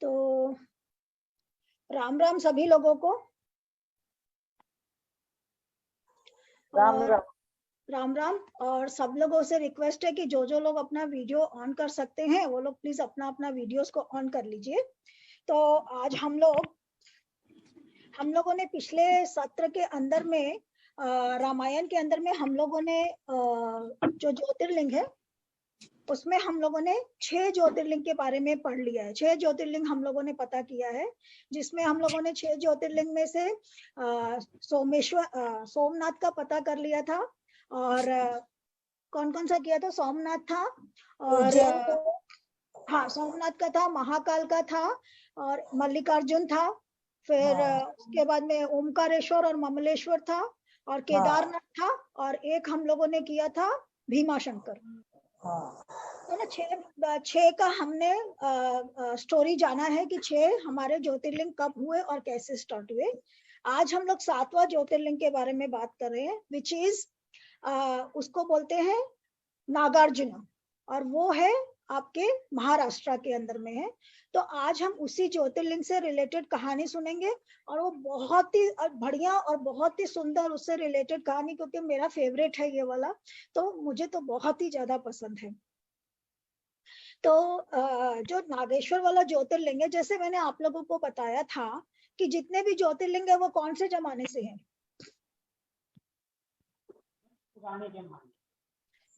तो राम राम सभी लोगों को। राम राम। राम राम। और सब लोगों से रिक्वेस्ट है कि जो जो लोग अपना वीडियो ऑन कर सकते हैं वो लोग प्लीज अपना अपना वीडियोस को ऑन कर लीजिए। तो आज हम लोगों ने पिछले सत्र के अंदर में रामायण के अंदर में हम लोगों ने जो ज्योतिर्लिंग है उसमें हम लोगों ने 6 ज्योतिर्लिंग के बारे में पढ़ लिया है। 6 ज्योतिर्लिंग हम लोगों ने पता किया है, जिसमें हम लोगों ने 6 ज्योतिर्लिंग में से सोमनाथ का पता कर लिया था। और कौन कौन सा किया था? सोमनाथ था और हाँ सोमनाथ का था, महाकाल का था और मल्लिकार्जुन था। फिर उसके बाद में ओमकारेश्वर और ममलेश्वर था और केदारनाथ था और एक हम लोगों ने किया था भीमा शंकर। तो ना 6 का हमने स्टोरी जाना है कि 6 हमारे ज्योतिर्लिंग कब हुए और कैसे स्टार्ट हुए। आज हम लोग 7वां ज्योतिर्लिंग के बारे में बात कर रहे हैं, विच इज उसको बोलते हैं नागार्जुन, और वो है आपके महाराष्ट्र के अंदर में है। तो आज हम उसी ज्योतिर्लिंग से रिलेटेड कहानी सुनेंगे और वो बहुत ही बढ़िया और बहुत ही सुंदर उससे रिलेटेड कहानी, क्योंकि मेरा फेवरेट है ये वाला, तो मुझे तो बहुत ही ज्यादा पसंद है। तो जो नागेश्वर वाला ज्योतिर्लिंग है, जैसे मैंने आप लोगों को बताया था कि जितने भी ज्योतिर्लिंग है वो कौन से जमाने से हैं?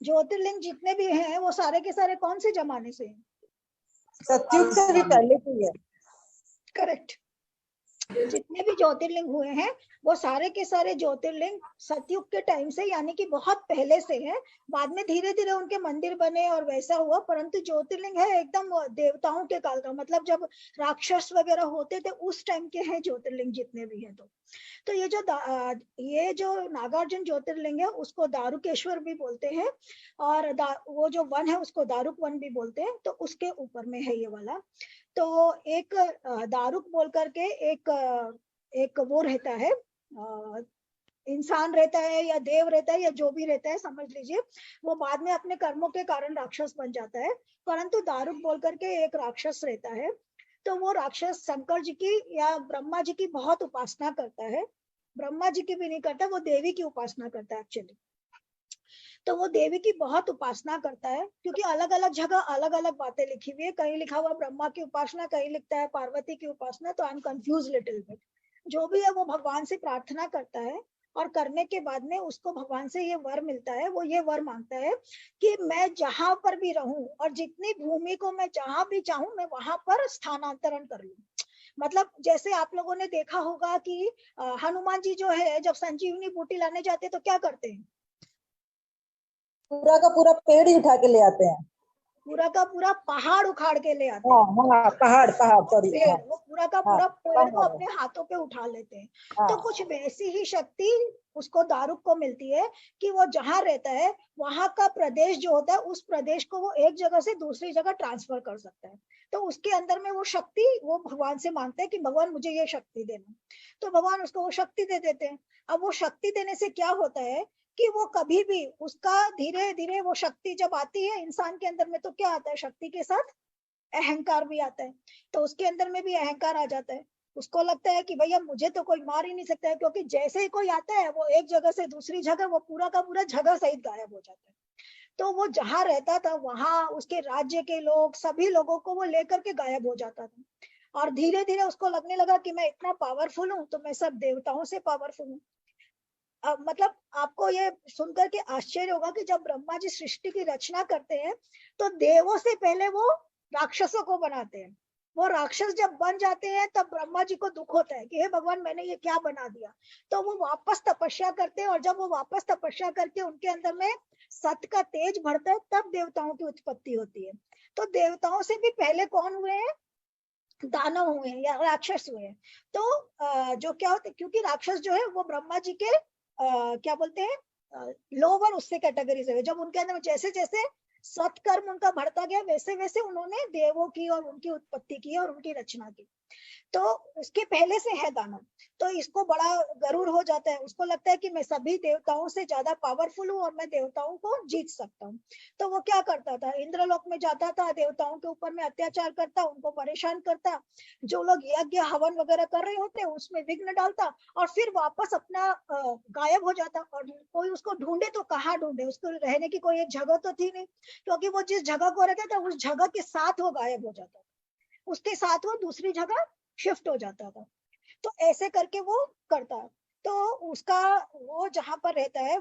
ज्योतिर्लिंग जितने भी हैं वो सारे के सारे कौन से जमाने से हैं? सतयुग से भी पहले की है। करेक्ट। जितने भी ज्योतिर्लिंग हुए हैं वो सारे के सारे ज्योतिर्लिंग सतयुग के टाइम से, यानी कि बहुत पहले से है। बाद में धीरे धीरे उनके मंदिर बने और वैसा हुआ, परंतु ज्योतिर्लिंग है एकदम देवताओं के काल का, मतलब जब राक्षस वगैरह होते थे उस टाइम के हैं ज्योतिर्लिंग जितने भी हैं। तो ये जो नागार्जुन ज्योतिर्लिंग है उसको दारुकेश्वर भी बोलते हैं और वो जो वन है उसको दारुक वन भी बोलते हैं। तो उसके ऊपर में है ये वाला। तो एक दारुक बोल करके एक वो रहता है, इंसान रहता है या देव रहता है या जो भी रहता है समझ लीजिए, वो बाद में अपने कर्मों के कारण राक्षस बन जाता है। परंतु दारुक बोल करके एक राक्षस रहता है। तो वो राक्षस शंकर जी की या ब्रह्मा जी की बहुत उपासना करता है। ब्रह्मा जी की भी नहीं करता, वो देवी की उपासना करता है एक्चुअली। तो वो देवी की बहुत उपासना करता है, क्योंकि अलग अलग जगह अलग अलग बातें लिखी हुई है। कहीं लिखा हुआ ब्रह्मा की उपासना, कहीं लिखता है पार्वती की उपासना। तो I am confuse little bit. जो भी है वो भगवान से प्रार्थना करता है और करने के बाद में उसको भगवान से ये वर मिलता है। वो ये वर मांगता है कि मैं जहां पर भी रहूं और जितनी भूमि को मैं जहां भी चाहूं मैं वहां पर स्थानांतरण कर लूं। मतलब जैसे आप लोगों ने देखा होगा कि हनुमान जी जो है जब संजीवनी बूटी लाने जाते हैं तो क्या करते हैं? पूरा का पूरा पेड़ ही उठा के ले आते हैं। पूरा का पूरा पहाड़ उखाड़ के ले आते हाँ हैं। हाँ, पहाड़ पहाड़ सॉरी। पेड़, हाँ वो पूरा का हाँ, पूरा पेड़ को पहाड़ अपने हाथों पे उठा लेते हैं। तो हाँ कुछ वैसी ही शक्ति उसको दारुक को मिलती है कि वो जहां रहता है वहां का प्रदेश जो होता है उस प्रदेश को वो एक जगह से दूसरी जगह ट्रांसफर कर सकता है। तो उसके अंदर में वो शक्ति वो भगवान से मांगता है कि भगवान मुझे ये शक्ति देना। तो भगवान उसको वो शक्ति दे देते हैं। अब वो शक्ति देने से क्या होता है कि वो कभी भी उसका धीरे धीरे वो शक्ति जब आती है इंसान के अंदर में तो क्या आता है, शक्ति के साथ अहंकार भी आता है। तो उसके अंदर में भी अहंकार आ जाता है। उसको लगता है कि भैया मुझे तो कोई मार ही नहीं सकता है, क्योंकि जैसे ही कोई आता है वो एक जगह से दूसरी जगह वो पूरा का पूरा जगह सहित गायब हो जाता है। तो वो जहां रहता था वहां उसके राज्य के लोग सभी लोगों को वो लेकर के गायब हो जाता था। और धीरे धीरे उसको लगने लगा कि मैं इतना पावरफुल हूँ तो मैं सब देवताओं से पावरफुल हूँ। मतलब आपको ये सुनकर के आश्चर्य होगा कि जब ब्रह्मा जी सृष्टि की रचना करते हैं तो देवों से पहले वो राक्षसों को बनाते हैं। वो राक्षस जब बन जाते हैं तब ब्रह्मा जी को दुख होता है कि हे भगवान मैंने ये क्या बना दिया। तो वो वापस तपस्या करते हैं और जब वो वापस तपस्या करके उनके अंदर में सत्य का तेज बढ़ता है तब देवताओं की उत्पत्ति होती है। तो देवताओं से भी पहले कौन हुए हैं? दानव हुए हैं या राक्षस हुए हैं। तो जो क्या होता है, क्योंकि राक्षस जो है वो ब्रह्मा जी के क्या बोलते हैं लोअर उससे कैटेगरी से, जब उनके अंदर जैसे जैसे सत्कर्म उनका बढ़ता गया वैसे वैसे उन्होंने देवों की और उनकी उत्पत्ति की और उनकी रचना की। तो उसके पहले से है दानव, तो इसको बड़ा गरूर हो जाता है, उसको लगता है कि मैं सभी देवताओं से ज्यादा पावरफुल हूँ और मैं देवताओं को जीत सकता हूँ। तो वो क्या करता था, इंद्रलोक में जाता था, देवताओं के ऊपर में अत्याचार करता, उनको परेशान करता, जो लोग यज्ञ हवन वगैरह कर रहे होते उसमें विघ्न डालता, और फिर वापस अपना गायब हो जाता, और कोई उसको ढूंढे तो कहाँ ढूंढे, उसको रहने की कोई एक जगह तो थी नहीं, क्योंकि वो जिस जगह को रहता था उस जगह के साथ वो गायब हो जाता था, उसके साथ वो दूसरी जगह शिफ्ट हो जाता था। तो ऐसे करके वो करता है। तो उसका वो जहां पर रहता है,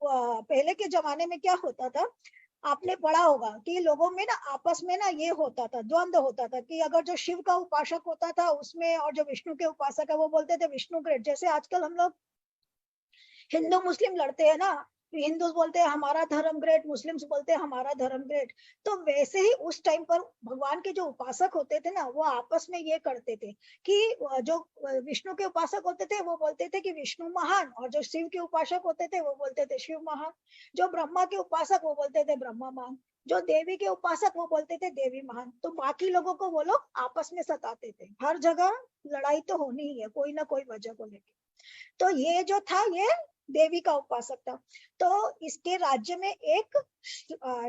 पहले के जमाने में क्या होता था, आपने पढ़ा होगा कि लोगों में ना आपस में ना ये होता था, द्वंद्व होता था, कि अगर जो शिव का उपासक होता था उसमें और जो विष्णु के उपासक है वो बोलते थे विष्णु ग्रेट। जैसे आजकल हम लोग हिंदू मुस्लिम लड़ते हैं ना, हिंदू बोलते हैं हमारा धर्म ग्रेट, मुस्लिम्स बोलते हैं हमारा धर्म ग्रेट। तो वैसे ही उस टाइम पर भगवान के जो उपासक होते थे ना, वो आपस में ये करते थे कि जो विष्णु के उपासक होते थे वो बोलते थे कि विष्णु महान, और जो शिव के उपासक होते थे वो बोलते थे शिव महान, जो ब्रह्मा के उपासक वो बोलते थे ब्रह्मा महान, जो देवी के उपासक वो बोलते थे देवी महान। तो बाकी लोगों को वो लोग आपस में सताते थे, हर जगह लड़ाई तो होनी ही है कोई ना कोई वजह को लेकर। तो ये जो था ये देवी का उपासक था। तो इसके राज्य में एक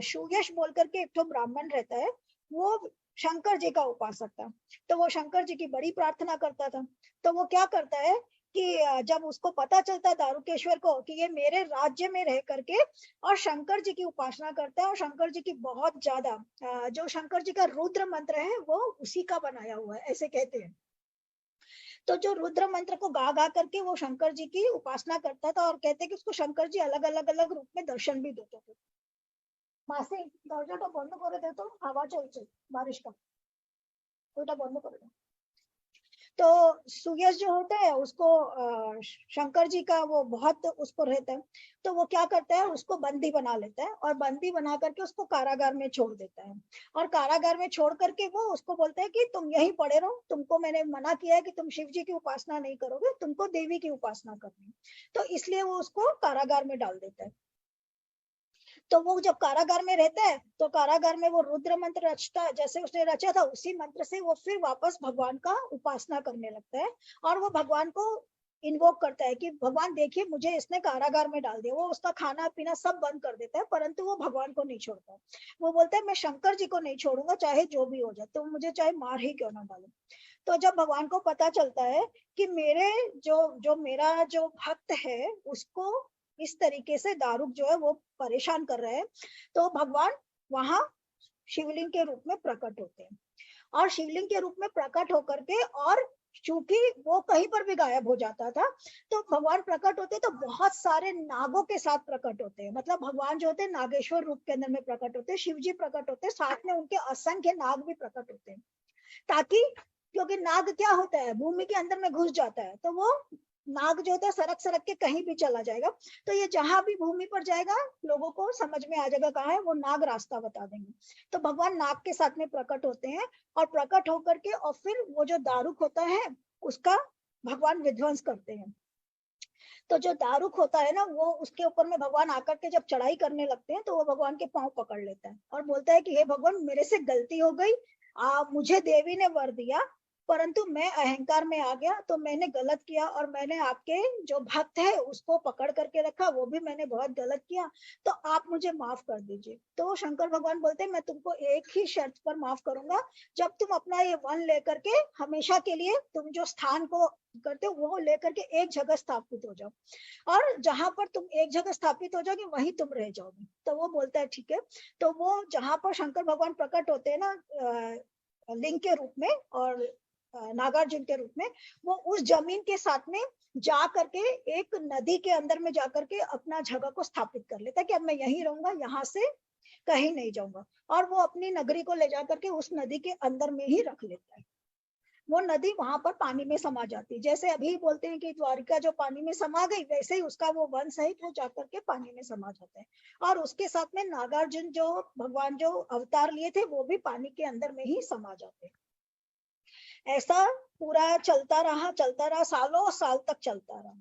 सुयश बोल करके एक तो ब्राह्मण रहता है, वो शंकर जी का उपासक था। तो वो शंकर जी की बड़ी प्रार्थना करता था। तो वो क्या करता है कि जब उसको पता चलता दारुकेश्वर को कि ये मेरे राज्य में रह करके और शंकर जी की उपासना करता है, और शंकर जी की बहुत ज्यादा जो शंकर जी का रुद्र मंत्र है वो उसी का बनाया हुआ है ऐसे कहते हैं। तो जो रुद्र मंत्र को गा गा करके वो शंकर जी की उपासना करता था, और कहते कि उसको शंकर जी अलग अलग अलग रूप में दर्शन भी देते थे। মাসে দরজাটা বন্ধ করে দে তো, হাওয়া চলছে বারিশ का, ওটা বন্ধ করে दो। तो सुयश जो होता है उसको शंकर जी का वो बहुत उसको रहता है। तो वो क्या करता है, उसको बंदी बना लेता है, और बंदी बना करके उसको कारागार में छोड़ देता है। और कारागार में छोड़ करके वो उसको बोलता है कि तुम यहीं पड़े रहो, तुमको मैंने मना किया है कि तुम शिव जी की उपासना नहीं करोगे, तुमको देवी की उपासना करनी। तो इसलिए वो उसको कारागार में डाल देता है। तो वो जब कारागार में रहता है तो कारागार में वो रुद्र मंत्र रचता है, जैसे उसने रचा था उसी मंत्र से वो फिर वापस भगवान का उपासना करने लगता है, और वो भगवान को इन्वोक करता है कि भगवान देखिए मुझे इसने कारागार में डाल दिया। वो उसका खाना पीना सब बंद कर देता है, परंतु वो भगवान को नहीं छोड़ता। वो बोलता है मैं शंकर जी को नहीं छोड़ूंगा चाहे जो भी हो जाए, तो मुझे चाहे मार ही क्यों ना डालो। तो जब भगवान को पता चलता है कि मेरे जो जो मेरा जो भक्त है उसको इस तरीके से दारुक जो है वो परेशान कर रहे हैं, तो भगवान वहां शिवलिंग के रूप में प्रकट होते हैं। और शिवलिंग के रूप में प्रकट होकर के, और चूंकि वो कहीं पर भी गायब हो जाता था, तो भगवान प्रकट होते तो बहुत सारे नागों के साथ प्रकट होते हैं। मतलब भगवान जो होते हैं नागेश्वर रूप के अंदर में प्रकट होते हैं, शिव जी प्रकट होते हैं, साथ में उनके असंख्य नाग भी प्रकट होते हैं। ताकि, क्योंकि नाग क्या होता है भूमि के अंदर में घुस जाता है, तो वो नाग जो होता है सरक सरक के कहीं भी चला जाएगा, तो ये जहां भी भूमि पर जाएगा लोगों को समझ में आ जाएगा कहाँ है, वो नाग रास्ता बता देंगे। तो भगवान नाग के साथ में प्रकट होते हैं, और प्रकट होकर के और फिर वो जो दारुक होता है उसका भगवान विध्वंस करते हैं। तो जो दारुक होता है ना वो उसके ऊपर में भगवान आकर के जब चढ़ाई करने लगते हैं तो वो भगवान के पांव पकड़ लेता है और बोलता है कि हे भगवान मेरे से गलती हो गई, मुझे देवी ने वर दिया परंतु मैं अहंकार में आ गया, तो मैंने गलत किया और मैंने आपके जो भक्त है उसको पकड़ करके रखा, वो भी मैंने बहुत गलत किया, तो आप मुझे माफ कर दीजिए। तो शंकर भगवान बोलते हैं मैं तुमको एक ही शर्त पर माफ करूंगा, जब तुम अपना ये वन लेकर के हमेशा के लिए तुम जो स्थान को करते हो वो लेकर के एक जगह स्थापित हो जाओ, और जहां पर तुम एक जगह स्थापित हो जाओगे वहीं तुम रह जाओगे। तो वो बोलता है ठीक है। तो वो जहां पर शंकर भगवान प्रकट होते हैं ना लिंग के रूप में और नागार्जुन के रूप में, वो उस जमीन के साथ में जा करके एक नदी के अंदर में जाकर के अपना जगह को स्थापित कर लेता है कि अब मैं यहीं रहूंगा, यहाँ से कहीं नहीं जाऊंगा, और वो अपनी नगरी को ले जाकर के उस नदी के अंदर में ही रख लेता है। वो नदी वहां पर पानी में समा जाती है, जैसे अभी बोलते हैं कि द्वारिका जो पानी में समा गई, वैसे ही उसका वो वन सहित वो जाकर के पानी में समा जाता है। और उसके साथ में नागार्जुन जो भगवान जो अवतार लिए थे वो भी पानी के अंदर में ही समा जाते हैं। ऐसा पूरा चलता रहा, सालों साल तक चलता रहा।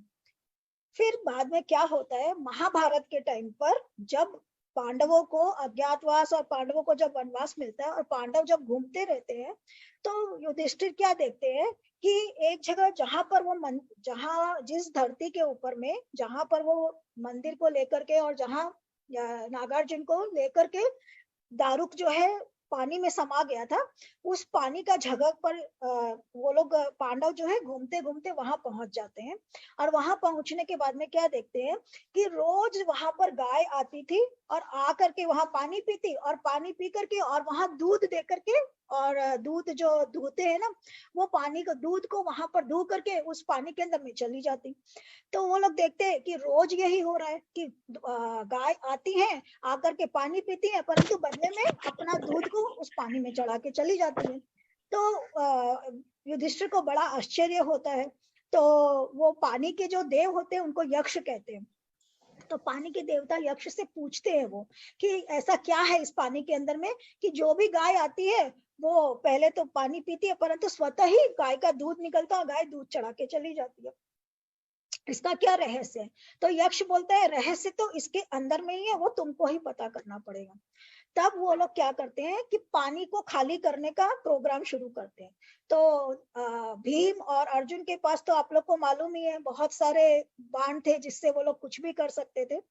फिर बाद में क्या होता है, महाभारत के टाइम पर जब पांडवों को अज्ञातवास और पांडवों को जब वनवास मिलता है और पांडव जब घूमते रहते हैं तो युधिष्ठिर क्या देखते हैं कि एक जगह जहां पर वो जहां जिस धरती के ऊपर में जहां पर वो मंदिर को लेकर के और जहां नागार्जुन को लेकर के दारुक जो है पानी में समा गया था, उस पानी का झगक पर वो लोग पांडव जो है घूमते घूमते वहां पहुंच जाते हैं। और वहां पहुंचने के बाद में क्या देखते हैं कि रोज वहां पर गाय आती थी और आकर के वहां पानी पीती और पानी पी करके और वहां दूध दे करके और दूध जो दूहते हैं ना, वो पानी को दूध को वहां पर दूह करके उस पानी के अंदर में चली जाती। तो वो लोग देखते हैं कि रोज यही हो रहा है कि गाय आती है, आकर के पानी पीती है, परंतु बदले में अपना दूध को उस पानी में चढ़ा के चली जाती है। तो युधिष्ठिर को बड़ा आश्चर्य होता है। तो वो पानी के जो देव होते हैं उनको यक्ष कहते हैं। तो पानी के देवता यक्ष से पूछते हैं वो कि ऐसा क्या है इस पानी के अंदर में कि जो भी गाय आती है वो पहले तो पानी पीती है, परंतु स्वतः ही गाय का दूध निकलता है, गाय दूध चढ़ा के चली जाती है। इसका क्या रहस्य है? तो यक्ष बोलता है रहस्य तो इसके अंदर में ही है, वो तुमको ही पता करना पड़ेगा। तब वो लोग क्या करते हैं कि पानी को खाली करने का प्रोग्राम शुरू करते हैं। तो भीम और अर्जुन के पास तो आप लोग को मालूम ही है बहुत सारे बाण थे जिससे वो लोग कुछ भी कर सकते थे।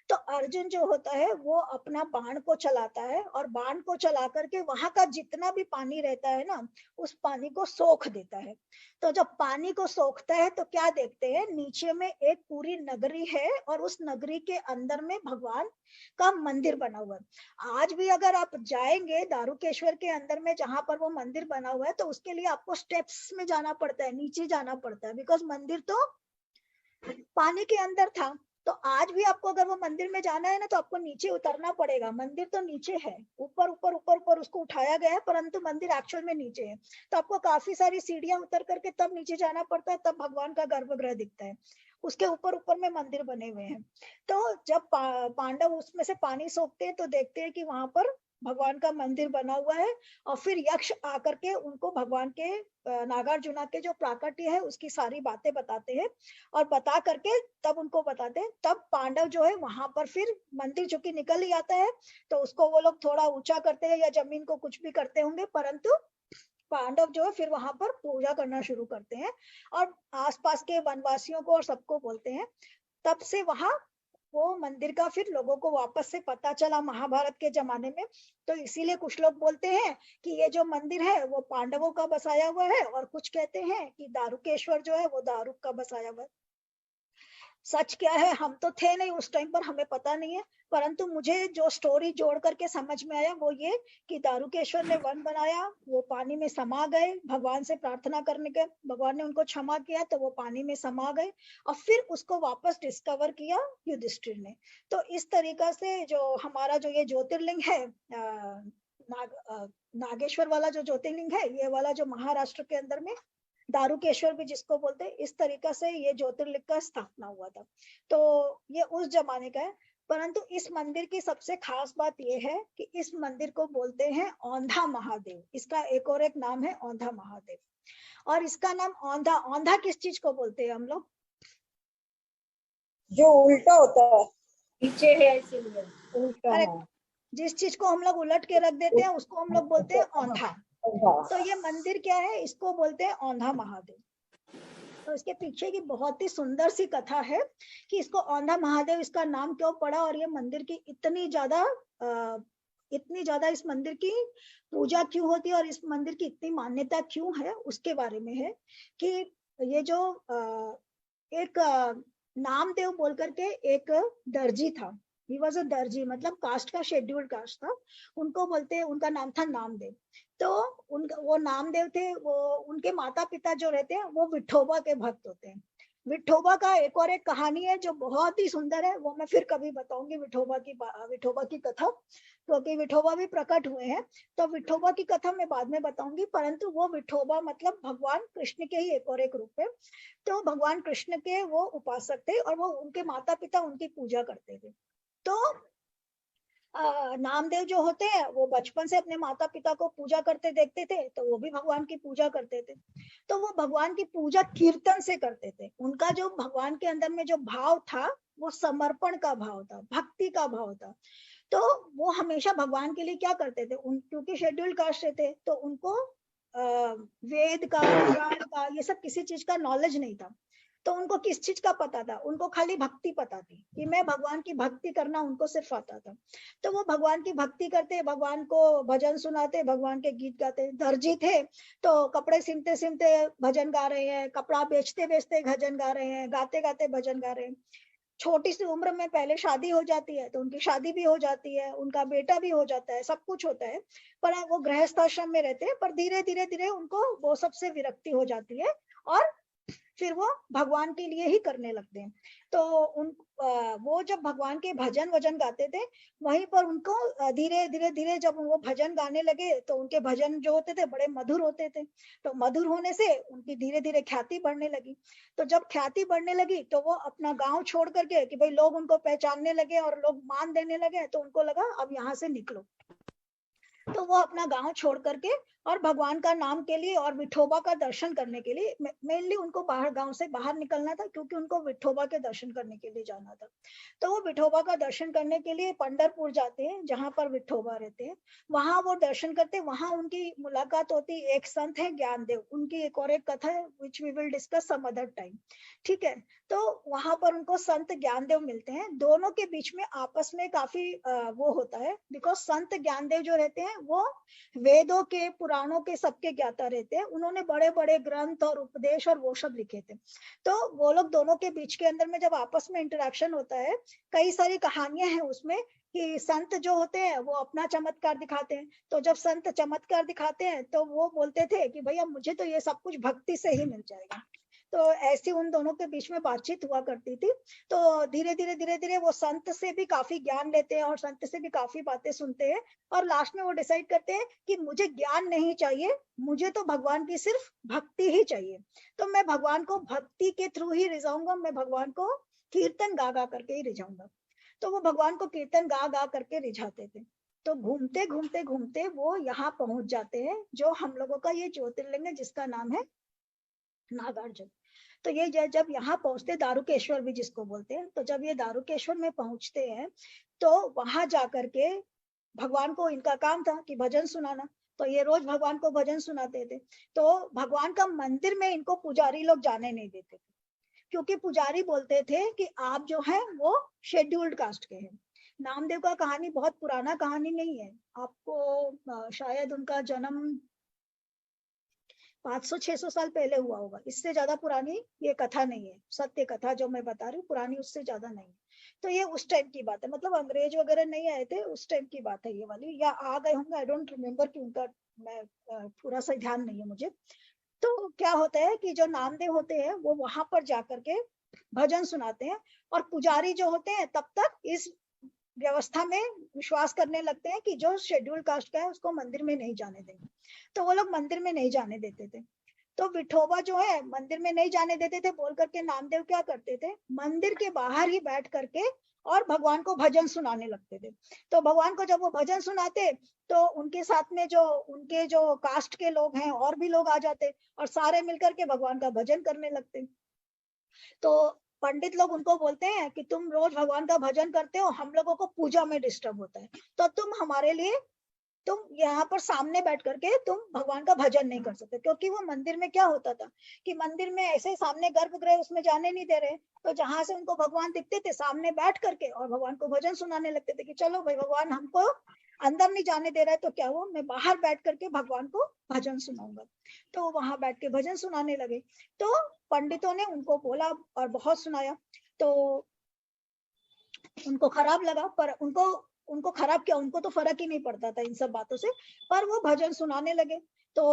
तो अर्जुन जो होता है वो अपना बाण को चलाता है और बाण को चला करके वहां का जितना भी पानी रहता है ना, उस पानी को सोख देता है। तो जब पानी को सोखता है तो क्या देखते हैं नीचे में एक पूरी नगरी है और उस नगरी के अंदर में भगवान का मंदिर बना हुआ है। आज भी अगर आप जाएंगे दारुकेश्वर के अंदर में जहां पर वो मंदिर बना हुआ है तो उसके लिए आपको स्टेप्स में जाना पड़ता है, नीचे जाना पड़ता है, बिकॉज मंदिर तो पानी के अंदर था। तो आज भी आपको अगर वो मंदिर में जाना है ना तो आपको नीचे उतरना पड़ेगा। मंदिर तो नीचे है, ऊपर ऊपर ऊपर ऊपर उसको उठाया गया है, परंतु मंदिर एक्चुअल में नीचे है। तो आपको काफी सारी सीढ़ियां उतर करके तब नीचे जाना पड़ता है, तब भगवान का गर्भगृह दिखता है। उसके ऊपर ऊपर में मंदिर बने हुए हैं। तो जब पांडव उसमें से पानी सोखते हैं तो देखते हैं कि वहां पर भगवान का मंदिर बना हुआ है। और फिर यक्ष आकर के उनको भगवान के नागार्जुना के जो प्राकट्य है उसकी सारी बातें बताते हैं और बता करके तब उनको बताते हैं। तब पांडव जो है वहां पर फिर मंदिर चूंकि निकल ही आता है तो उसको वो लोग थोड़ा ऊंचा करते हैं या जमीन को कुछ भी करते होंगे, परंतु पांडव जो है फिर वहां पर पूजा करना शुरू करते हैं और आसपास के वनवासियों को और सबको बोलते हैं। तब से वहां वो मंदिर का फिर लोगों को वापस से पता चला महाभारत के जमाने में। तो इसीलिए कुछ लोग बोलते हैं कि ये जो मंदिर है वो पांडवों का बसाया हुआ है और कुछ कहते हैं कि दारुकेश्वर जो है वो दारुक का बसाया हुआ है। सच क्या है हम तो थे नहीं उस टाइम पर, हमें पता नहीं है, परंतु मुझे जो स्टोरी जोड़ करके समझ में आया वो ये कि दारुकेश्वर ने वन बनाया, वो पानी में समा गए, भगवान से प्रार्थना करने के भगवान ने उनको क्षमा किया तो वो पानी में समा गए और फिर उसको वापस डिस्कवर किया युधिष्ठिर ने। तो इस तरीका से जो हमारा जो ये ज्योतिर्लिंग है नागेश्वर वाला जो ज्योतिर्लिंग है, ये वाला जो महाराष्ट्र के अंदर में दारुकेश्वर भी जिसको बोलते हैं, इस तरीका से ये ज्योतिर्लिंग का स्थापना हुआ था। तो ये उस जमाने का है। परंतु इस मंदिर की सबसे खास बात यह है कि इस मंदिर को बोलते हैं औंधा महादेव। इसका एक और एक नाम है औंधा महादेव। और इसका नाम औंधा, औंधा किस चीज को बोलते हैं हम लोग? जो उल्टा होता है, पीछे है इसीलिए उल्टा। अरे हाँ, जिस चीज को हम लोग उलट के रख देते हैं उसको हम लोग बोलते हैं औंधा। हाँ। तो ये मंदिर क्या है, इसको बोलते हैं औंधा महादेव। तो इसके पीछे की बहुत ही सुंदर सी कथा है कि इसको औंधा महादेव इसका नाम क्यों पड़ा और ये मंदिर की इतनी ज्यादा इस मंदिर की पूजा क्यों होती है और इस मंदिर की इतनी मान्यता क्यों है उसके बारे में है। कि ये जो एक नामदेव बोल करके एक दर्जी था, ही वॉज अ दर्जी, मतलब कास्ट का शेड्यूल्ड कास्ट था, उनको बोलते हैं, उनका नाम था नामदेव। तो उनका वो नामदेव थे, वो उनके माता पिता जो रहते हैं वो विठोबा के भक्त होते हैं। विठोबा का एक और एक कहानी है जो बहुत ही सुंदर है, वो मैं फिर कभी बताऊंगी विठोबा की कथा, क्योंकि विठोबा भी प्रकट हुए हैं। तो विठोबा की कथा मैं बाद में बताऊंगी, परंतु वो विठोबा मतलब भगवान कृष्ण के ही एक और एक रूप है। तो भगवान कृष्ण के वो उपासक थे और वो उनके माता पिता उनकी पूजा करते थे। तो नामदेव जो होते हैं वो बचपन से अपने माता पिता को पूजा करते देखते थे तो वो भी भगवान की पूजा करते थे। तो वो भगवान की पूजा कीर्तन से करते थे। उनका जो भगवान के अंदर में जो भाव था वो समर्पण का भाव था, भक्ति का भाव था। तो वो हमेशा भगवान के लिए क्या करते थे, क्योंकि शेड्यूल्ड कास्ट थे तो उनको वेद का, पुराण का, ये सब किसी चीज का नॉलेज नहीं था। तो उनको किस चीज का पता था, उनको खाली भक्ति पता थी कि मैं भगवान की भक्ति करना उनको सिर्फ आता था। तो वो भगवान की भक्ति करते, भगवान को भजन सुनाते, भगवान के गीत गाते। दर्जी थे तो कपड़े सिलते सिलते भजन गा रहे हैं, कपड़ा बेचते बेचते भजन गा रहे हैं, गाते गाते भजन गा रहे हैं। छोटी सी उम्र में पहले शादी हो जाती है तो उनकी शादी भी हो जाती है, उनका बेटा भी हो जाता है, सब कुछ होता है। पर वो गृहस्थ आश्रम में रहते हैं, पर धीरे धीरे धीरे उनको वो सबसे विरक्ति हो जाती है और फिर वो भगवान के लिए ही करने लगते हैं। तो वो जब भगवान के भजन वजन गाते थे, वहीं पर उनको धीरे धीरे धीरे जब वो भजन गाने लगे तो उनके भजन जो होते थे बड़े मधुर होते थे। तो मधुर होने से उनकी धीरे धीरे ख्याति बढ़ने लगी। तो जब ख्याति बढ़ने लगी तो वो अपना गांव छोड़ करके, कि भाई लोग उनको पहचानने लगे और लोग मान देने लगे, तो उनको लगा अब यहाँ से निकलो। तो वो अपना गांव छोड़ करके और भगवान का नाम के लिए और विठोबा का दर्शन करने के लिए, मेनली उनको बाहर, गांव से बाहर निकलना था क्योंकि उनको विठोबा के दर्शन करने के लिए जाना था। तो वो विठोबा का दर्शन करने के लिए पंढरपुर जाते हैं जहां पर विठोबा रहते हैं। वहां वो दर्शन करते, वहां उनकी मुलाकात होती। एक संत है ज्ञानदेव, उनकी एक और एक कथा है which we will discuss some other time, ठीक है। तो वहां पर उनको संत ज्ञानदेव मिलते हैं। दोनों के बीच में आपस में काफी वो होता है, बिकॉज संत ज्ञानदेव जो रहते हैं वो वेदों के, पुराणों के सबके ज्ञाता रहते हैं। उन्होंने बड़े बड़े ग्रंथ और उपदेश और वो सब लिखे थे। तो वो लोग दोनों के बीच के अंदर में जब आपस में इंटरेक्शन होता है, कई सारी कहानियां हैं उसमें कि संत जो होते हैं वो अपना चमत्कार दिखाते हैं। तो जब संत चमत्कार दिखाते हैं तो वो बोलते थे कि भैया मुझे तो ये सब कुछ भक्ति से ही मिल जाएगा। तो ऐसी उन दोनों के बीच में बातचीत हुआ करती थी। तो धीरे धीरे धीरे धीरे वो संत से भी काफी ज्ञान लेते हैं और संत से भी काफी बातें सुनते हैं। और लास्ट में वो डिसाइड करते हैं कि मुझे ज्ञान नहीं चाहिए, मुझे तो भगवान की सिर्फ भक्ति ही चाहिए। तो मैं भगवान को भक्ति के थ्रू ही रिझाऊंगा, मैं भगवान को कीर्तन गा गा करके ही रिझाऊंगा। तो वो भगवान को कीर्तन गा गा करके रिझाते थे। तो घूमते घूमते घूमते वो यहाँ पहुंच जाते हैं, जो हम लोगों का ये ज्योतिर्लिंग है जिसका नाम है नागार्जुन। तो ये जब यहाँ पहुंचते, दारुकेश्वर भी जिसको बोलते हैं, तो जब ये दारुकेश्वर में पहुंचते हैं तो वहां जाकर के भगवान को, इनका काम था कि भजन सुनाना, तो ये रोज भगवान को भजन सुनाते थे। तो भगवान का मंदिर में इनको पुजारी लोग जाने नहीं देते थे, क्योंकि पुजारी बोलते थे कि आप जो है वो शेड्यूल्ड कास्ट के हैं। नामदेव का कहानी बहुत पुराना कहानी नहीं है, आपको शायद उनका जन्म 500-600 साल पहले हुआ होगा, इससे ज्यादा पुरानी ये कथा नहीं है। सत्य कथा जो मैं बता रही हूँ पुरानी उससे ज्यादा नहीं है। तो ये उस टाइम की बात है, मतलब अंग्रेज वगैरह नहीं आए थे, उस टाइम की बात है ये वाली, या आ गए होंगे, आई डोंट रिमेम्बर कि उनका, मैं पूरा सा ध्यान नहीं है मुझे। तो क्या होता है कि जो नामदेव होते हैं वो वहां पर जाकर के भजन सुनाते हैं, और पुजारी जो होते हैं तब तक इस व्यवस्था में विश्वास करने लगते हैं कि जो शेड्यूल कास्ट का है उसको मंदिर में नहीं जाने देंगे। तो वो लोग मंदिर में नहीं जाने देते थे। तो विठोबा जो है मंदिर में नहीं जाने देते थे बोल करके नामदेव क्या करते थे, मंदिर के बाहर ही बैठ करके और भगवान को भजन सुनाने लगते थे। तो भगवान को जब वो भजन सुनाते तो उनके साथ में जो उनके जो कास्ट के लोग हैं और भी लोग आ जाते और सारे मिलकर के भगवान का भजन करने लगते। तो पंडित लोग उनको बोलते हैं कि तुम रोज भगवान का भजन करते हो, हम लोगों को पूजा में डिस्टर्ब होता है, तो तुम हमारे लिए, तुम यहाँ पर सामने बैठ करके तुम भगवान का भजन नहीं कर सकते। क्योंकि वो मंदिर में क्या होता था कि मंदिर में ऐसे सामने गर्भगृह उसमें जाने नहीं दे रहे, तो जहां से उनको भगवान दिखते थे सामने बैठ करके और भगवान को भजन सुनाने लगते थे कि चलो भाई भगवान हमको अंदर नहीं जाने दे रहा है तो क्या हुआ, मैं बाहर बैठ करके भगवान को भजन सुनाऊंगा। तो वहां बैठ के भजन सुनाने लगे। तो पंडितों ने उनको बोला और बहुत सुनाया, तो उनको खराब लगा, पर उनको खराब क्या, उनको तो फर्क ही नहीं पड़ता था इन सब बातों से, पर वो भजन सुनाने लगे। तो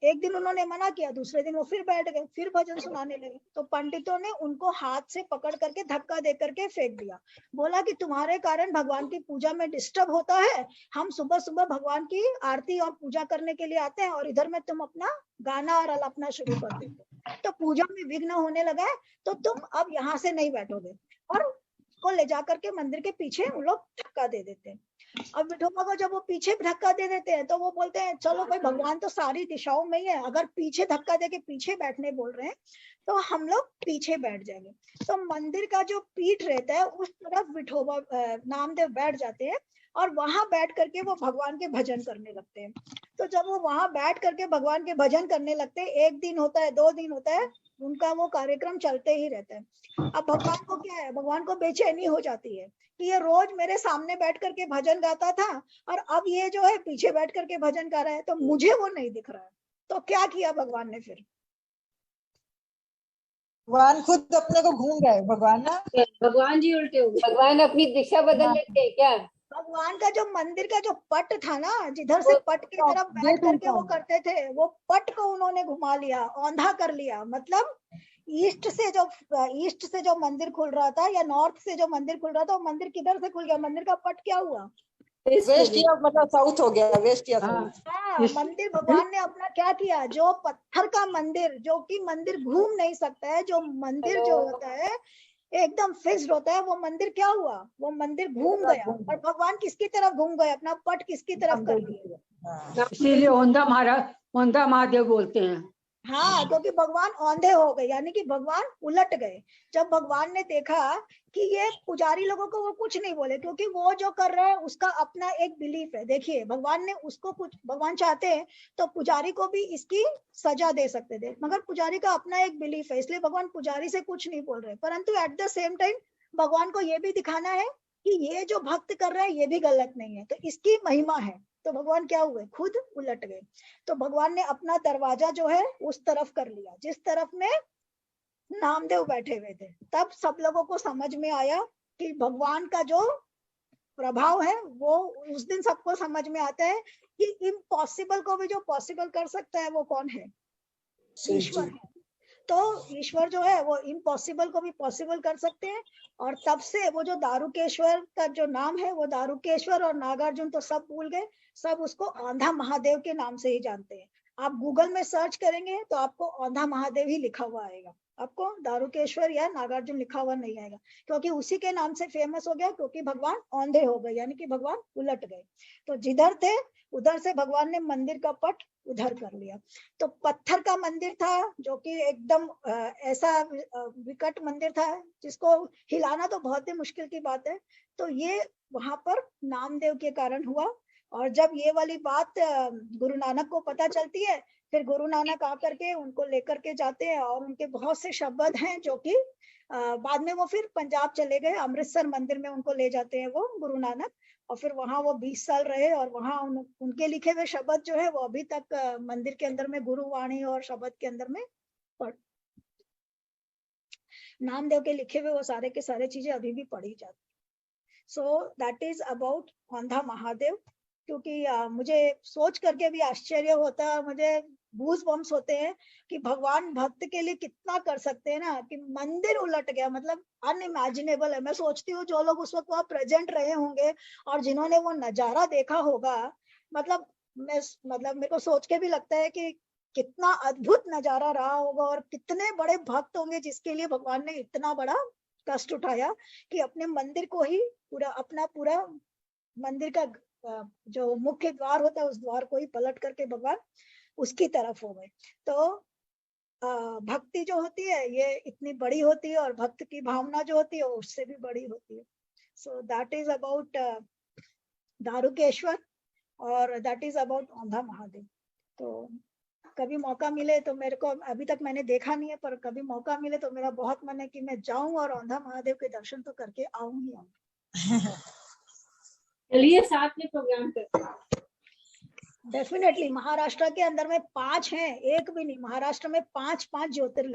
एक दिन उन्होंने मना किया, दूसरे दिन वो फिर बैठ गए, फिर भजन सुनाने लगे। तो पंडितों ने उनको हाथ से पकड़ करके धक्का दे करके फेंक दिया। बोला कि तुम्हारे कारण भगवान की पूजा में डिस्टर्ब होता है, हम सुबह सुबह भगवान की आरती और पूजा करने के लिए आते हैं और इधर में तुम अपना गाना और अलापना शुरू कर देते, तो पूजा में विघ्न होने लगा है, तो तुम अब यहाँ से नहीं बैठोगे। और को ले जाकर के मंदिर के पीछे वो लोग धक्का दे देते हैं। अब विठोबा को जब वो पीछे धक्का दे देते हैं तो वो बोलते हैं चलो भाई भगवान तो सारी दिशाओं में ही है, अगर पीछे धक्का दे के पीछे बैठने बोल रहे हैं तो हम लोग पीछे बैठ जाएंगे। तो मंदिर का जो पीठ रहता है उस तरफ विठोबा नामदेव बैठ जाते हैं और वहां बैठ करके वो भगवान के भजन करने लगते हैं। तो जब वो वहां बैठ करके भगवान के भजन करने लगते हैं, 1 दिन होता है, 2 दिन होता है, उनका वो कार्यक्रम चलते ही रहता है। अब भगवान को क्या है, भगवान को बेचैनी हो जाती है कि ये रोज मेरे सामने बैठ करके भजन गाता था और अब ये जो है पीछे बैठ करके भजन गा रहा है, तो मुझे वो नहीं दिख रहा है। तो क्या किया भगवान ने फिर? भगवान खुद अपने को घूम गए भगवान ना। भगवान जी उल्टे हो गए। भगवान अपनी दिशा बदल लेते हैं क्या? भगवान का जो मंदिर का जो पट था ना, जिधर से पट की तरफ बैठ करके वो करते थे, वो पट को उन्होंने घुमा लिया, औंधा कर लिया। मतलब ईस्ट से जो मंदिर खुल रहा था या नॉर्थ से जो मंदिर खुल रहा था, वो मंदिर किधर से खुल गया? मंदिर का पट क्या हुआ? वेस्ट या मतलब साउथ हो गया, वेस्ट या साउथ। हाँ, मंदिर भगवान ने अपना क्या किया, जो पत्थर का मंदिर, जो कि मंदिर घूम नहीं सकता है, जो मंदिर जो होता है एकदम फिक्स्ड होता है, वो मंदिर क्या हुआ? वो मंदिर घूम गया। और भगवान किसकी तरफ घूम गए? अपना पट किसकी तरफ कर लिया? इसीलिए औंधा महादेव बोलते हैं। हाँ, क्योंकि भगवान औंधे हो गए, यानी कि भगवान उलट गए। जब भगवान ने देखा कि ये पुजारी लोगों को वो कुछ नहीं बोले, क्योंकि वो जो कर रहा है उसका अपना एक बिलीफ है। देखिए, भगवान ने उसको कुछ, भगवान चाहते हैं तो पुजारी को भी इसकी सजा दे सकते थे, मगर पुजारी का अपना एक बिलीफ है, इसलिए भगवान पुजारी से कुछ नहीं बोल रहे। परंतु एट द सेम टाइम भगवान को ये भी दिखाना है कि ये जो भक्त कर रहा है ये भी गलत नहीं है, तो इसकी महिमा है। तो भगवान क्या हुए, खुद उलट गए। तो भगवान ने अपना दरवाजा जो है उस तरफ कर लिया जिस तरफ में नामदेव बैठे हुए थे। तब सब लोगों को समझ में आया कि भगवान का जो प्रभाव है वो उस दिन सबको समझ में आता है कि इम्पॉसिबल को भी जो पॉसिबल कर सकता है वो कौन है? ईश्वर है। तो ईश्वर जो है वो इम्पॉसिबल को भी पॉसिबल कर सकते हैं। और तब से वो जो दारुकेश्वर का जो नाम है, वो दारुकेश्वर और नागार्जुन तो सब भूल गए, सब उसको औंधा महादेव के नाम से ही जानते हैं। आप गूगल में सर्च करेंगे तो आपको औंधा महादेव ही लिखा हुआ आएगा, आपको दारुकेश्वर या नागार्जुन लिखा हुआ नहीं आएगा, क्योंकि उसी के नाम से फेमस हो गया, क्योंकि भगवान औंधे हो गए, यानी कि भगवान उलट गए। तो जिधर थे उधर से भगवान ने मंदिर का पट उधर कर लिया। तो पत्थर का मंदिर था जो कि एकदम ऐसा विकट मंदिर था जिसको हिलाना तो बहुत ही मुश्किल की बात है। तो ये वहां पर नामदेव के कारण हुआ। और जब ये वाली बात गुरु नानक को पता चलती है, फिर गुरु नानक आकर के उनको लेकर के जाते हैं, और उनके बहुत से शब्द हैं जो कि बाद में वो फिर पंजाब चले गए, अमृतसर मंदिर में उनको ले जाते हैं वो गुरु नानक, और फिर वहां वो 20 साल रहे। और वहां उनके लिखे हुए शब्द जो है वो अभी तक मंदिर के अंदर में गुरुवाणी और शब्द के अंदर में नामदेव के लिखे हुए वो सारे के सारे चीजें अभी भी पढ़ी जाती। So that is about Aundha Mahadev. क्योंकि मुझे सोच करके भी आश्चर्य होता है, मुझे गूज बम्स होते हैं कि भगवान भक्त के लिए कितना कर सकते हैं ना, कि मंदिर उलट गया, मतलब अनइमेजिनेबल है। मैं सोचती हूँ जो लोग उस वक्त वहां प्रेजेंट रहे होंगे और जिन्होंने वो नजारा देखा होगा, मतलब मेरे को सोच के भी लगता है कि कितना अद्भुत नजारा रहा होगा, और कितने बड़े भक्त होंगे जिसके लिए भगवान ने इतना बड़ा कष्ट उठाया कि अपने मंदिर को ही पूरा मंदिर का जो मुख्य द्वार होता है उस द्वार को ही पलट करके भगवान उसकी तरफ हो गए। तो भक्ति जो होती है ये इतनी बड़ी होती है, और भक्त की भावना जो होती है उससे भी बड़ी होती है। सो दैट इज अबाउट दारुकेश्वर, और that is about Aundha Mahadev. तो कभी मौका मिले तो, मेरे को अभी तक मैंने देखा नहीं है, पर कभी मौका मिले तो मेरा बहुत मन है कि मैं जाऊं और औंधा महादेव के दर्शन तो करके आऊंगी। चलिए साथ में प्रोग्राम करते हैं। डेफिनेटली महाराष्ट्र के अंदर में 5 हैं, एक भी नहीं, महाराष्ट्र में 5 ज्योतिर्लिंग